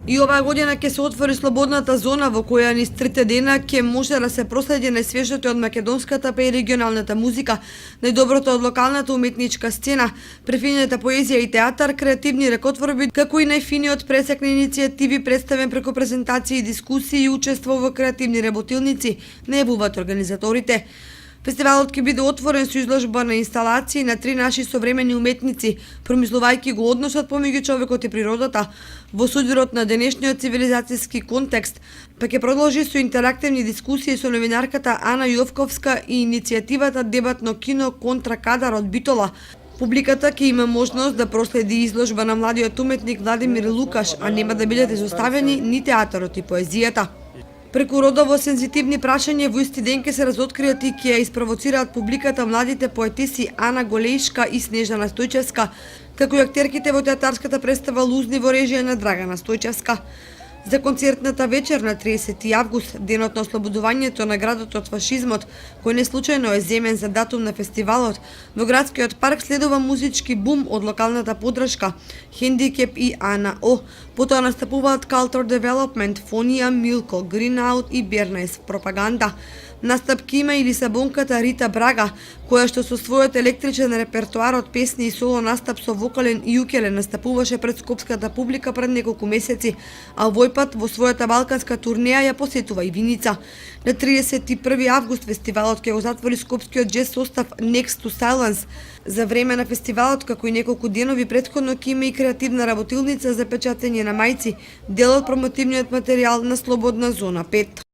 И оваа година ќе се отвори слободната зона во која низ 3 дена ќе може да се проследи најсвежото од македонската па и регионалната музика, најдоброто од локалната уметничка сцена, префинета поезија и театар, креативни рекотворби, како и најфиниот пресек на иницијативи представен преку презентации, дискусии и учество во креативни работилници, најавуваат организаторите. Фестивалот ќе биде отворен со изложба на инсталации на 3 наши современи уметници, промислувајќи го односот помеѓу човекот и природата во судирот на денешниот цивилизацијски контекст, па ќе продолжи со интерактивни дискусии со новинарката Ана Јовковска и иницијативата Дебатно кино контра кадар од Битола. Публиката ќе има можност да проследи изложба на младиот уметник Владимир Лукаш, а нема да бидат изоставени ни театарот и поезијата. Преку родово сензитивни прашања во исти ден ќе се разоткриат и ќе ја испровоцираат публиката младите поетиси Ана Голеишка и Снежана Стојчевска, како и актерките во театарската представа Лузни во режија на Драгана Стојчевска. За концертната вечер на 30 август, денот на ослободувањето на градот од фашизмот, кој не случајно е земен за датум на фестивалот, во градскиот парк следува музички бум од локалната поддршка Хендикеп и Ана О. Потоа настапуваат Culture Development, Фонија, Милко, Green и Бернес Пропаганда. Настапки има и лисабонката Рита Брага, која што со својот електричен репертоар од песни и соло настап со вокален и укелен настапуваше пред скопската публика пред неколку месеци, а овој пат во својата балканска турнеја ја посетува и Виница. На 31 август фестивалот ќе го затвори скопскиот џез состав Next to Silence. За време на фестивалот, како и неколку денови претходно, ќе има и креативна работилница за печатење на мајци, дел од промотивниот материјал на Слободна зона 5.